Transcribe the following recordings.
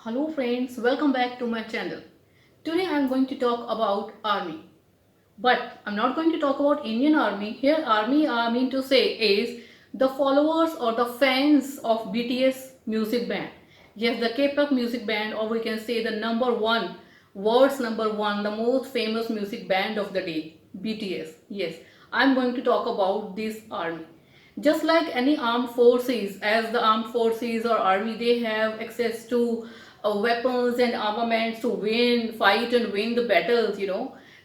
Hello friends, welcome back to my channel. Today I am going to talk about army. But I'm not going to talk about Indian army. Here army I mean to say is the followers or the fans of BTS music band. Yes, the K-pop music band, or we can say the number one, world's number one, the most famous music band of the day, BTS. Yes, I'm going to talk about this army. Just like any armed forces, as the armed forces or army, they have access to weapons and armaments to fight and win the battles.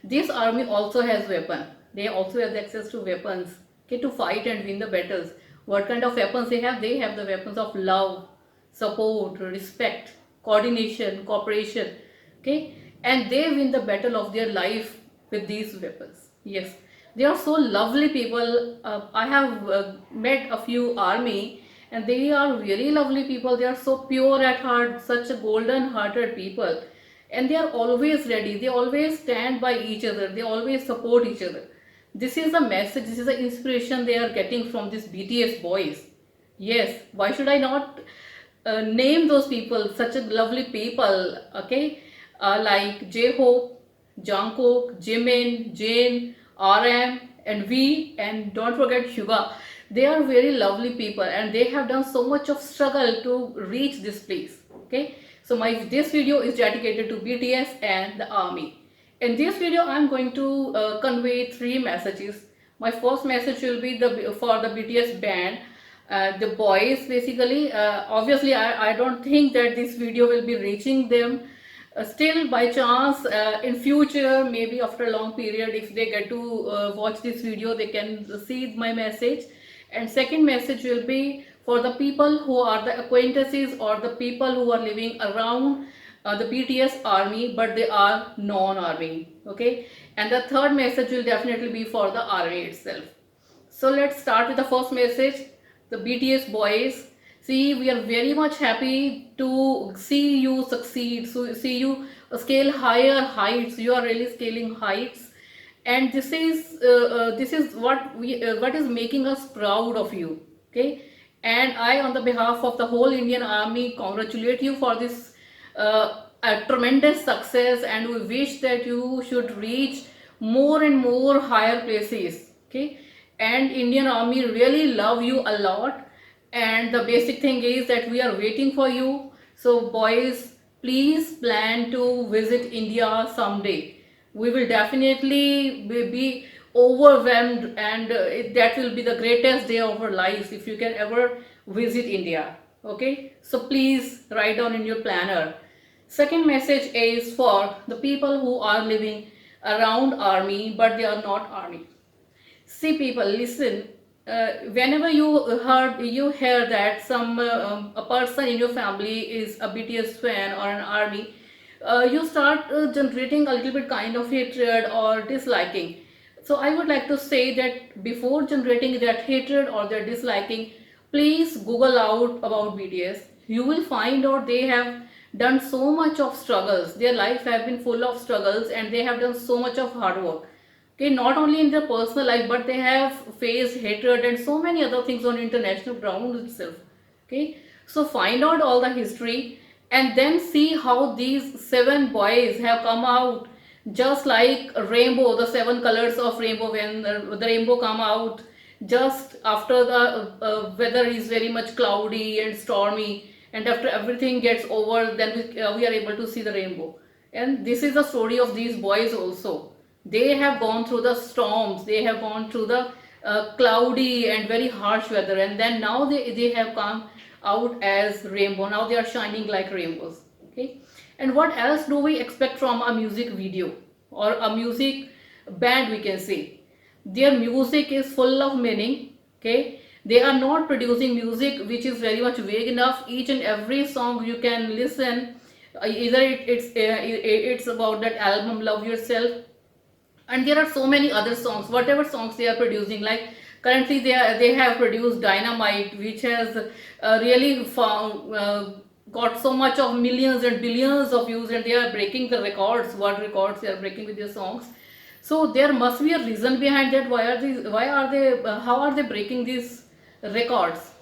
This army also has weapon. They also have access to weapons, okay, to fight and win the battles. What kind of weapons they have? They have the weapons of love, support, respect, coordination, cooperation, okay, and they win the battle of their life with these weapons. Yes, they are so lovely people. I have met a few army, and they are really lovely people. They are so pure at heart, such a golden hearted people, and they are always ready. They always stand by each other. They always support each other. This is a message, this is the inspiration they are getting from these BTS boys. Yes, why should I not name those people, such a lovely people, okay? Like J-Hope, Jungkook, Jimin, Jane, RM, and V, and don't forget Hyuga. They are very lovely people, and they have done so much of struggle to reach this place. Okay, so my this video is dedicated to BTS and the army. In this video, I am going to convey three messages. My first message will be for the BTS band, the boys basically. Obviously, I don't think that this video will be reaching them. Still, by chance, in future, maybe after a long period, if they get to watch this video, they can see my message. And second message will be for the people who are the acquaintances or the people who are living around the BTS army, but they are non-army. Okay, and the third message will definitely be for the army itself. So let's start with the first message. The BTS boys, see, we are very much happy to see you succeed, so see you scale higher heights. You are really scaling heights, and this is what is making us proud of you. Okay, and I, on the behalf of the whole Indian army, congratulate you for this a tremendous success, and we wish that you should reach more and more higher places. Okay, and Indian army really love you a lot, and the basic thing is that we are waiting for you. So boys, please plan to visit India someday. We will definitely be overwhelmed, and that will be the greatest day of our lives if you can ever visit India. Okay, so please write down in your planner. Second message is for the people who are living around army but they are not army. See people, listen. Whenever you hear that a person in your family is a BTS fan or an army, you start generating a little bit kind of hatred or disliking. So I would like to say that before generating that hatred or that disliking, please Google out about BTS. You will find out they have done so much of struggles. Their life have been full of struggles, and they have done so much of hard work. Okay, not only in their personal life, but they have faced hatred and so many other things on international ground itself. Okay, so find out all the history and then see how these seven boys have come out, just like a rainbow, the seven colors of rainbow. When the rainbow come out just after the weather is very much cloudy and stormy, and after everything gets over, then we are able to see the rainbow. And this is the story of these boys also. They have gone through the storms, they have gone through the cloudy and very harsh weather, and then now they have come out as rainbow. Now they are shining like rainbows. Okay, and what else do we expect from a music video or a music band, we can say? Their music is full of meaning. Okay, they are not producing music which is very much vague enough. Each and every song you can listen, either it's about that album Love Yourself, and there are so many other songs, whatever songs they are producing. Like currently they have produced Dynamite, which has really found got so much of millions and billions of views, and they are breaking the records, world records they are breaking with their songs. So there must be a reason behind that. Why are they how are they breaking these records?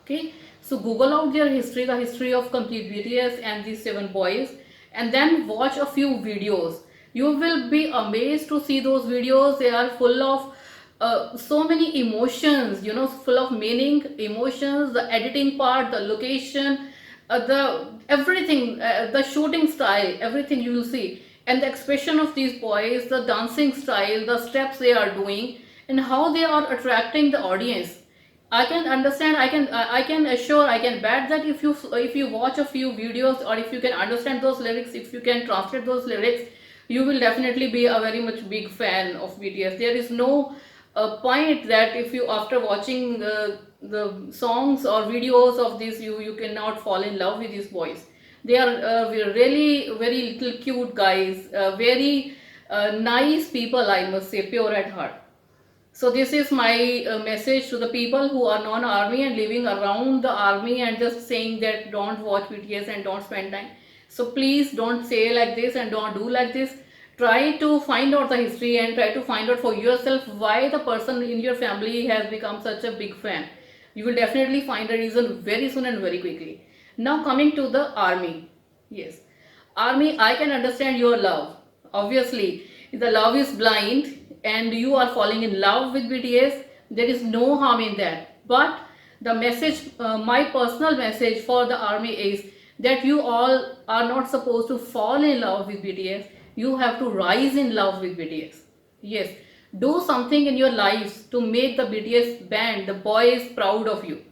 Okay, So Google out their history, the history of complete BTS and these 7 boys, and then watch a few videos. You will be amazed to see those videos. They are full of so many emotions, full of meaning, emotions, the editing part, the location, the everything, the shooting style, everything you will see, and the expression of these boys, the dancing style, the steps they are doing, and how they are attracting the audience. I can understand. I can assure. I can bet that if you watch a few videos, or if you can understand those lyrics, if you can translate those lyrics, you will definitely be a very much big fan of BTS. There is no point that if you, after watching the songs or videos of this, you cannot fall in love with these boys. They are really very little cute guys, very nice people, I must say, pure at heart. So this is my message to the people who are non-army and living around the army and just saying that don't watch BTS and don't spend time. So please don't say like this and don't do like this. Try to find out the history and try to find out for yourself why the person in your family has become such a big fan. You will definitely find a reason very soon and very quickly. Now coming to the army. Yes. Army, I can understand your love. Obviously, the love is blind and you are falling in love with BTS. There is no harm in that. But the message, my personal message for the army is that you all are not supposed to fall in love with BTS. You have to rise in love with BTS. Yes, do something in your lives to make the BTS band, the boys, proud of you.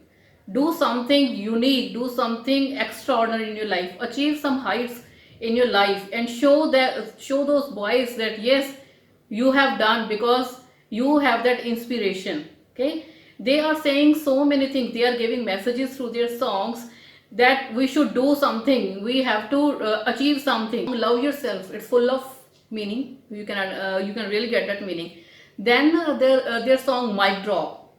Do something unique, do something extraordinary in your life, achieve some heights in your life, and show those boys that yes, you have done, because you have that inspiration. Okay, they are saying so many things, they are giving messages through their songs that we should do something, we have to achieve something. Love yourself, it's full of meaning. You can really get that meaning. Then their song Mic Drop.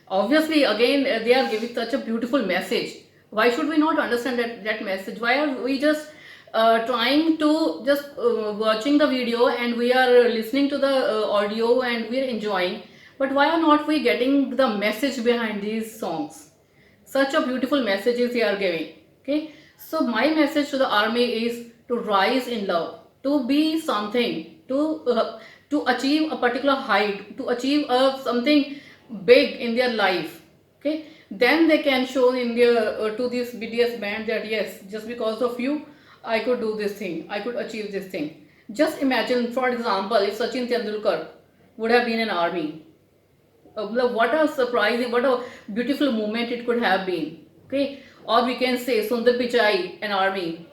Obviously, again, they are giving such a beautiful message. Why should we not understand that message? Why are we just trying to just watching the video and we are listening to the audio and we are enjoying, but why are not we getting the message behind these songs? Such a beautiful messages they are giving. Okay, so my message to the army is to rise in love, to be something, to achieve a particular height, to achieve something big in their life. Okay, then they can show in their to this BTS band that yes, just because of you I could do this thing, I could achieve this thing. Just imagine, for example, if Sachin Tendulkar would have been an army, what a surprising, what a beautiful moment it could have been. Okay, or we can say Sundar Pichai, an army.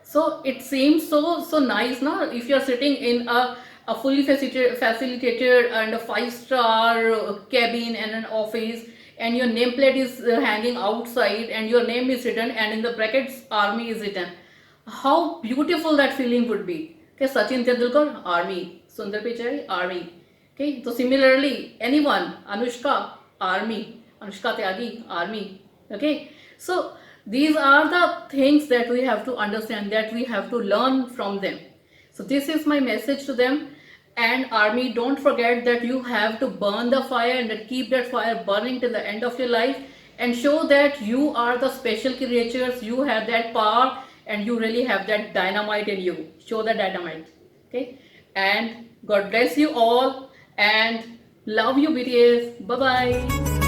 So it seems so nice now if you are sitting in a fully facilitated and a 5-star cabin and an office, and your nameplate is hanging outside and your name is written and in the brackets army is written. How beautiful that feeling would be. Okay, Sachin Tendulkar, army. Sundar Pichai, army. Okay, so similarly, anyone, Anushka, army. Anushka Tyagi, army. Okay, so these are the things that we have to understand, that we have to learn from them. So this is my message to them. And army, don't forget that you have to burn the fire and keep that fire burning till the end of your life, and show that you are the special creatures, you have that power, and you really have that dynamite in you. Show the dynamite. Okay, and God bless you all, and love you BTS. Bye bye.